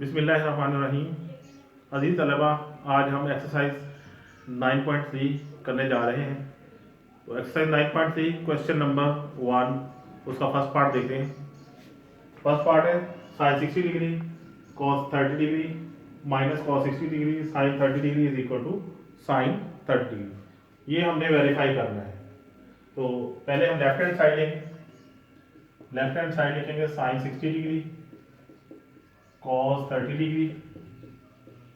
बिस्मिल्लाहिर्रहमानिर्रहीम। अज़ीज़ तलबा, आज हम एक्सरसाइज 9.3 करने जा रहे हैं। तो एक्सरसाइज 9.3 क्वेश्चन नंबर 1, उसका फर्स्ट पार्ट देखते हैं। फर्स्ट पार्ट है sine 60 degree cos 30 degree minus cos 60 degree sine 30 degree is equal to sine 30 degree. ये हमने वेरीफाई करना है। तो पहले हम लेफ्ट हैंड साइड लेंगे। लेफ्ट हैंड साइड लिखेंगे sine 60 degree cos 30 degree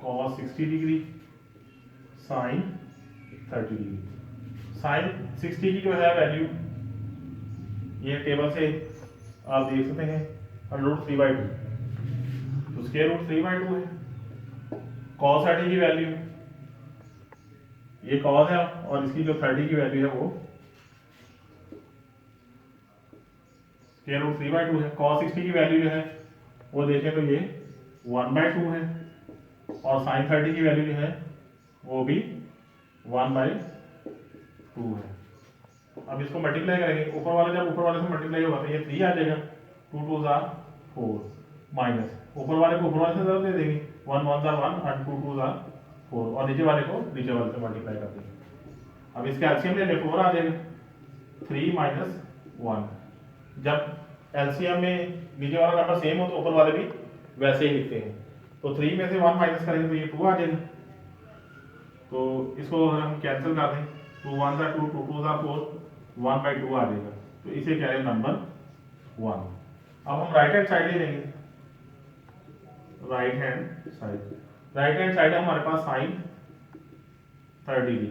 cos 60 degree sine 30 degree. Sine 60 की जो है वैल्यू ये टेबल से आप देख सकते हैं √3/2, तो स्क्वायर रूट 3/2 है। cos 30 की वैल्यू ये cos है और इसकी जो 30 की वैल्यू है वो स्क्वायर रूट 3/2 है। cos 60 की वैल्यू जो है वो देखें तो ये 1/2 है और साइन 30 की वैल्यू जो है वो भी 1/2 है। अब इसको मल्टीप्लाई करेंगे, ऊपर वाला जब ऊपर वाले से मल्टीप्लाई होगा तो ये 3 आ जाएगा, 2 2 4 माइनस ऊपर वाले को ऊपर वाले से दे देंगे, 1 1 1 और 2 2 4 और नीचे वाले को नीचे वाले से मल्टीप्लाई कर देंगे। अब इसका एलसीएम ले ले 4 आ जाएगा, 3 माइनस 1। जब एलसीएम में नीचे वाला नंबर सेम हो तो ऊपर वाले भी वैसे ही लिखते हैं। तो 3 में से 1 माइनस करेंगे तो ये 2 आ जाएगा। तो इसको अगर हम कैंसिल कर दें, 2 1 2 2 2 4 1/2 आ जाएगा। तो इसे क्या है नंबर 1। अब हम राइट हैंड साइड ले लेंगे। राइट हैंड साइड है हमारे पास साइन 30 डिग्री।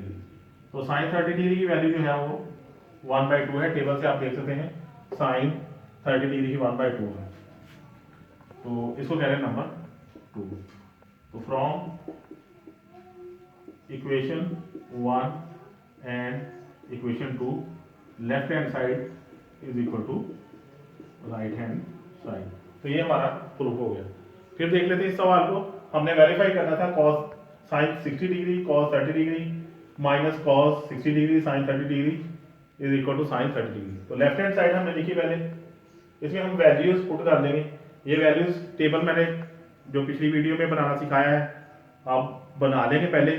तो साइन 30 डिग्री की वैल्यू जो है वो 1/2 है। टेबल से आप देख सकते हैं साइन 30 डिग्री की 1/2 है। तो इसको कह रहे हैं नंबर 2। तो from equation 1 and equation 2 left hand side is equal to right hand side. तो ये हमारा प्रूफ हो गया। फिर देख लेते हैं इस सवाल को। हमने वेरीफाई करना था cos sine 60 degree cos 30 degree minus cos 60 degree sine 30 degree is equal to sine 30 degree. तो लेफ्ट हैंड साइड हमने लिखी पहले, इसमें हम वैल्यूज पुट कर देंगे। ये वैल्यूज टेबल मैंने जो पिछली वीडियो में बनाना सिखाया है आप बना लेंगे पहले,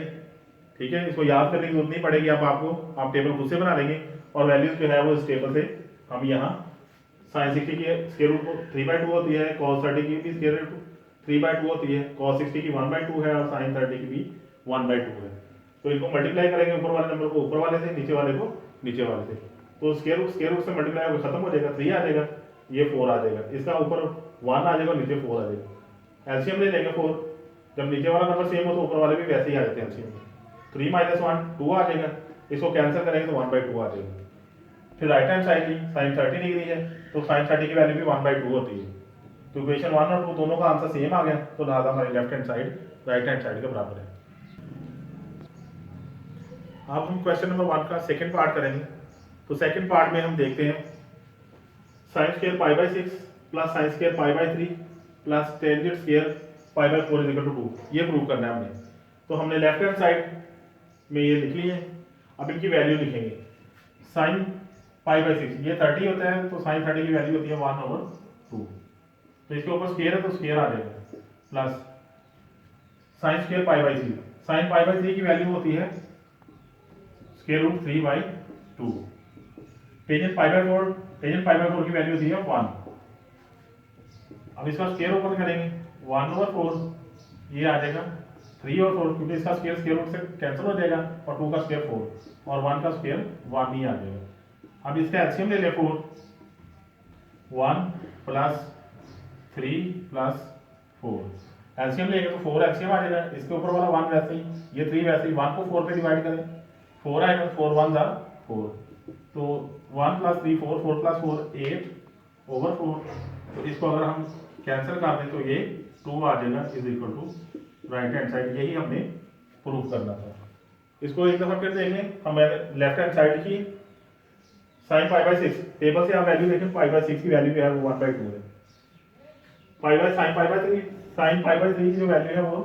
ठीक है। इसको याद करने की जरूरत नहीं पड़ेगी, अब आपको आप टेबल खुद से बना लेंगे और वैल्यूज जो है वो इस टेबल से हम यहाँ साइन 60 की स्क्वायर रूट 3/2 होती है, cos 30 की भी स्क्वायर रूट 3/2 होती है, cos 60 की 1/2 है और साइन 30 की भी 1/2 है। तो इनको मल्टीप्लाई करेंगे ऊपर वाले नंबर को ऊपर वाले से, नीचे वाले को नीचे वाले से। तो स्क्वायर रूट से मल्टीप्लाई होकर खत्म हो जाएगा, 3 आ जाएगा, ये 4 आ जाएगा। इसका ऊपर 1 आ जाएगा, नीचे 4 आ जाएगा। एलसीएम ले लेंगे 4। जब नीचे वाला नंबर सेम हो तो ऊपर वाले भी वैसे ही आ जाते हैं एलसीएम में। 3 माइनस 1 2 आ जाएगा। इसको कैंसिल करेंगे तो 1/2 आ जाएगा। फिर राइट हैंड साइड ली, साइन 30 डिग्री है तो साइन 30 की वैल्यू भी 1/2 होती है। तो इक्वेशन 1 और 2 दोनों का आंसर सेम आ गया, तो लिहाजा हमारी left hand side right hand side के बराबर है। अब हम क्वेश्चन नंबर 1 का सेकंड पार्ट करेंगे। तो सेकंड पार्ट में हम देखते हैं sine square π/6 plus sine square π/3 plus tangent square π/4 is equal to 2। ये प्रूव करना है हमने। तो हमने लेफ्ट हैंड साइड में ये लिख ली है। अब इनकी वैल्यू लिखेंगे। साइन π/6 ये 30 होता है, तो साइन 30 की वैल्यू होती है 1/2। तो इसके ऊपर स्क्वायर है तो स्क्वायर आ जाएगा, प्लस साइन स्क्वायर π/3। साइन π/3 की वैल्यू होती है स्क्वायर रूट 3/2। टेंजेंट π/4 की वैल्यू होती है 1। अब इसका स्क्वायर ऊपर करेंगे 1/4, ये आ जाएगा 3 और 4, क्योंकि इसका स्क्वायर रूट से कैंसिल हो जाएगा और 2 का स्क्वायर 4 और 1 का स्क्वायर 1 ही आ जाएगा। अब इसका एलसीएम ले ले 4, 1 प्लस 3 प्लस 4। एलसीएम लेंगे तो 4 एलसीएम आ जाएगा। इसके ऊपर वाला 1 वैसे ही, ये 3 वैसे ही। 1 को 4 पे डिवाइड करें, 4 आएगा, 4 1 4। तो 1 प्लस 3 4, 4 प्लस 4 8/4। तो इसको अगर हम कैंसिल कर दें तो ये 2 आ जाएगा is equal to right hand side. यही हमने प्रूव करना था। इसको एक दफा फिर देख लें। हमें लेफ्ट हैंड साइड की साइन π/6 टेबल से आप वैल्यू देखें, π/6 की वैल्यू है वो 1/2 है। साइन π/3 की जो वैल्यू है वो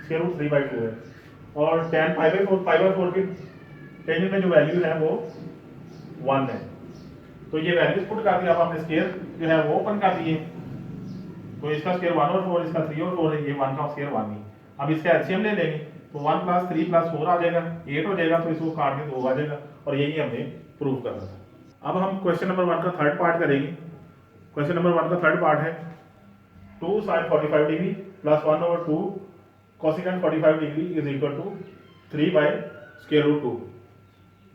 स्क्वायर रूट 3/2 है और tan π/4 की टेंजेंट में जो वैल्यू है वो 1 है। तो ये वैल्यूज पुट कर दी। अब आपने स्क्वायर जो है वो ओपन कर दिए, तो इसका स्क्वायर 1/4, इसका 3/4 है, ये 1 का स्क्वायर 1 ही। अब इसका एलसीएम ले लेंगे तो 1 + 3 + 4 आ जाएगा, 8 हो जाएगा, तो इसको काट के 2 आ जाएगा, और यही हमने प्रूव करना था। अब हम क्वेश्चन नंबर 1 का थर्ड पार्ट करेंगे। क्वेश्चन नंबर 1 का थर्ड पार्ट है 2 sin 45 degree plus 1/2 cosecant 45 degree is equal to 3/√2।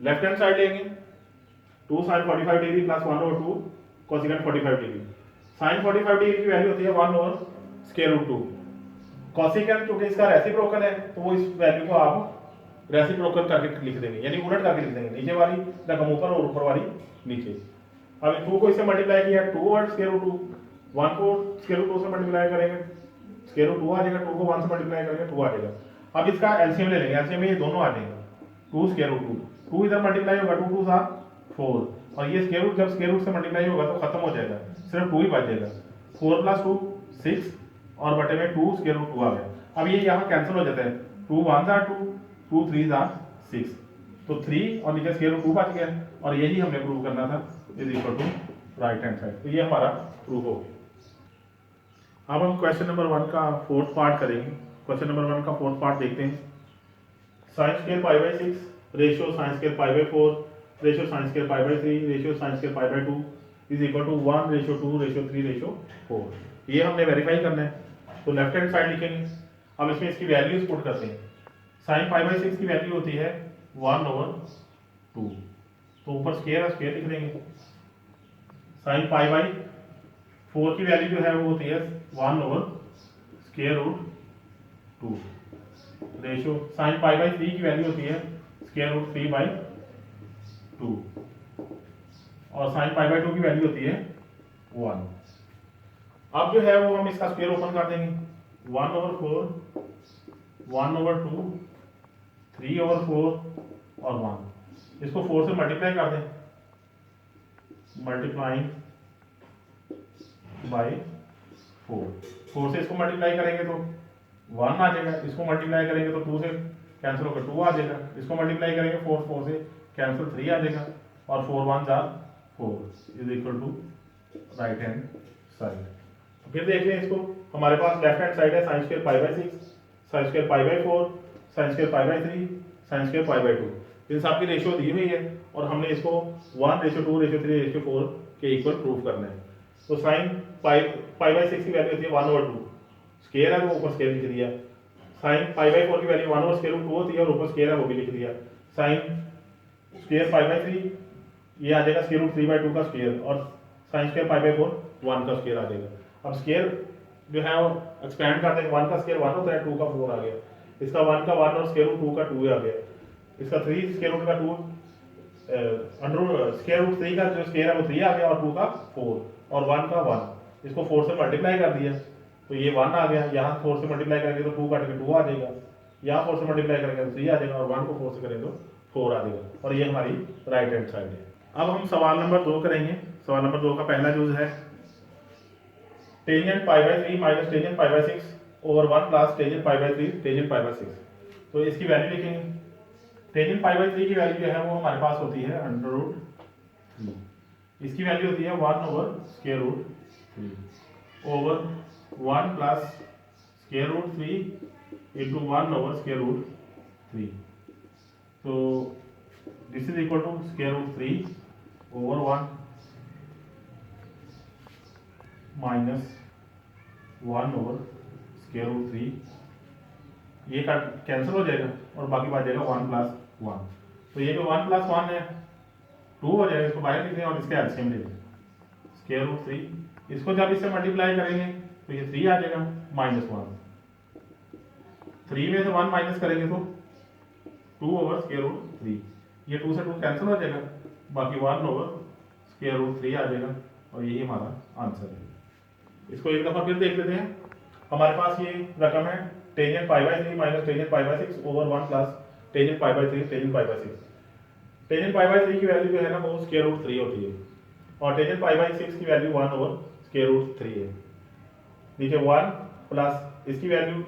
Left hand side लेंगे 2 sin 45 degree plus 1/2 cosecant 45 degree. sin 45 degree की वैल्यू होती है 1/√2। कोसिकेंट क्योंकि इसका रेसिप्रोकल है तो वो इस वैल्यू को आप रेसिप्रोकल करके लिख देंगे, यानी उलट करके लिख देंगे, नीचे वाली रकम ऊपर और ऊपर वाली नीचे। अब 2 को इससे मल्टीप्लाई किया 2/√2, 1 को √2 से मल्टीप्लाई करेंगे √2 आ जाएगा, 2 को 1 से मल्टीप्लाई करेंगे 2 आ जाएगा। अब इसका एलसीएम ले लेंगे, एलसीएम में ये दोनों आ जाएंगे 2 √2, 2 इधर मल्टीप्लाई होगा 2 2 4, और ये स्क्वायर रूट जब स्क्वायर रूट से मल्टीप्लाई होगा तो खत्म हो जाएगा, सिर्फ 2 ही बच जाएगा। 4 + 2 6 और बटे में 2 √2 आ गया। अब ये यहाँ कैंसिल हो जाता है, 2 1 2 2 3 6, तो 3 और नीचे √2 बच गया, और यही हमने प्रूव करना था is equal to right hand side. तो ये हमारा प्रूव हो गया। अब हम क्वेश्चन नंबर 1 का फोर्थ पार्ट करेंगे। क्वेश्चन नंबर 1 का फोर्थ पार्ट देखते हैं। sin² π/6 ratio sin² π/4 ratio sin² π/3 ratio sin² π/2 is equal to 1:2:3:4। ये हमने वेरीफाई करना है, तो लेफ्ट हैंड साइड लिखेंगे। अब इसमें इसकी वैल्यूज पुट करते हैं। sin π/6 की वैल्यू होती है 1/2, तो ऊपर स्क्वायर स्क्वायर लिख देंगे। sin π/4 की वैल्यू जो है वो होती है 1/√2 रेशियो sin π/3 की वैल्यू होती है √3/2, और sin π/2 की वैल्यू होती है 1। अब जो है वो हम इसका स्क्वायर ओपन कर देंगे, 1/4 1/2 3/4 और 1। इसको 4 से मल्टीप्लाई कर दें, मल्टीप्लाइंग बाय 4 से इसको मल्टीप्लाई करेंगे तो 1 आ जाएगा, इसको मल्टीप्लाई करेंगे तो 2 से कैंसिल होकर 2 आ जाएगा, इसको मल्टीप्लाई करेंगे 4 से कैंसिल 3 आ जाएगा, और 4 1 4 is equal to right hand side. फिर देख लें इसको, हमारे पास लेफ्ट हैंड साइड है sin² π/6 sin² π/4 sin² π/3 sin² π/2। इन सब की रेशियो दी हुई है और हमने इसको 1:2:3:4 के इक्वल प्रूव करना है। तो sin π/6 की वैल्यू होती है 1/2, स्क्वायर है तो ऊपर स्क्वायर लिख दिया। sin π/4 की वैल्यू 1/√2 होती है और ऊपर स्क्वायर है वो भी लिख दिया। sin² π/3 ये आ जाएगा √3/2 का स्क्वायर, और sin² π/4 1 का स्क्वायर आ जाएगा। अब स्क्वायर जो है वो एक्सपेंड करते हैं, 1 का स्क्वायर 1 होता है, 2 का 4 आ गया, इसका 1 का 1 और √2 का 2 आ गया, इसका 3 √2 का 2 √3 का जो स्क्वायर है वो 3 आ गया, और 2 का 4 और 1 का 1। इसको 4 से मल्टीप्लाई कर दिया तो ये 1 आ गया, यहाँ 4 से मल्टीप्लाई करेंगे तो 2 काट के 2 आ जाएगा, यहाँ 4 से मल्टीप्लाई करेंगे तो 3 आ जाएगा, और 1 को 4 से करेंगे तो 4 आ जाएगा, और ये हमारी राइट हैंड साइड है। अब हम सवाल नंबर 2 करेंगे। सवाल नंबर 2 का पहला यूज है tangent π/3 minus tangent π/6 over 1 plus tangent π/3 tangent π/6। तो इसकी वैल्यू लिखेंगे। टेंजेंट π/3 की वैल्यू जो है वो हमारे पास होती है √3, इसकी वैल्यू होती है 1/√3 ओवर 1 प्लस √3 इंटू 1/√3। तो this is equal to √3 over 1 minus 1/√3। ये कैंसिल हो जाएगा और बाकी बच जाएगा 1 + 1। तो ये जो 1 + 1 है 2 हो जाएगा, इसको बाहर लिख दें और इसके एलसीएम ले लें √3। इसको जब इससे मल्टीप्लाई करेंगे तो ये 3 आ जाएगा -1। 3 में से 1 माइनस करेंगे तो 2/√3। ये 2 से 2 कैंसिल हो जाएगा, बाकी 1/√3 आ जाएगा, और यही हमारा आंसर है। इसको एक दफा फिर देख लेते हैं। हमारे पास ये रकम है tangent π/3 minus tangent π/6 over 1 plus tangent π/3 tangent π/6। Tangent π/3 की वैल्यू जो है ना वो √3 होती है, और टेंजेंट π/6 की वैल्यू 1/√3 है। नीचे 1 प्लस इसकी वैल्यू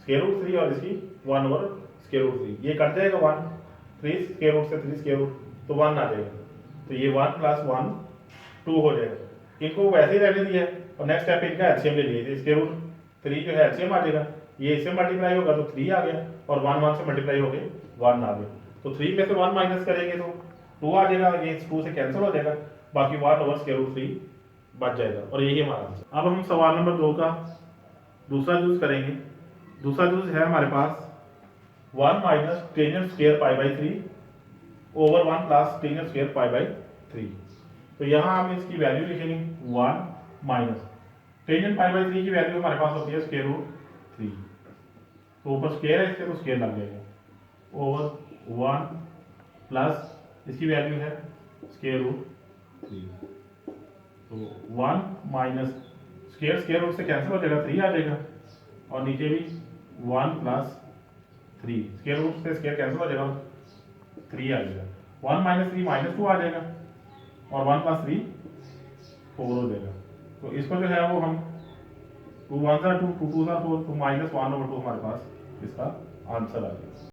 √3 और इसकी 1/√3, ये कट जाएगा 1, 3 स्क्वायर रूट से 3 स्क्वायर रूट तो 1 आ जाएगा, तो ये 1 + 1 2 हो जाएगा। इनको वैसे ही रहने दिया है और नेक्स्ट स्टेप इनका एलसीएम ले लिए थे। स्क्वायर रूट 3 जो है एलसीएम आ जाएगा, ये इससे मल्टीप्लाई होगा तो 3 आ गया और 1 1 से मल्टीप्लाई हो गए 1 आ गया। तो 3 में से 1 माइनस करेंगे तो 2 आ जाएगा, ये 2 से कैंसिल हो जाएगा, बाकी 1 ओवर स्क्वायर रूट 3 बच जाएगा। और यही हमारा आंसर। अब हम सवाल नंबर 2 का दूसरा यूज करेंगे। दूसरा यूज है हमारे पास 1 minus tangent square pi by 3 over 1 plus tangent square pi by 3। तो यहाँ हम इसकी वैल्यू लिखेंगे 1 माइनस टेंजेंट पाई बाई 3 की वैल्यू हमारे पास होती है स्क्वायर रूट 3, तो ऊपर स्क्वायर है इसके तो स्क्वायर लग जाएगा ओवर 1 प्लस इसकी वैल्यू है स्क्वायर रूट 3। तो 1 माइनस स्क्वायर रूट से कैंसिल हो जाएगा, 3 आ जाएगा और नीचे भी 1 प्लस 3 स्क्वायर रूट से स्क्वायर कैंसिल हो जाएगा, 3 आ जाएगा। 1 माइनस 3 माइनस 2 आ जाएगा और 1 प्लस 3 4 हो जाएगा। तो इसको जो है वो हम 2 1 2 2 2 4 तो -1/2 हमारे पास इसका आंसर आ जाएगा।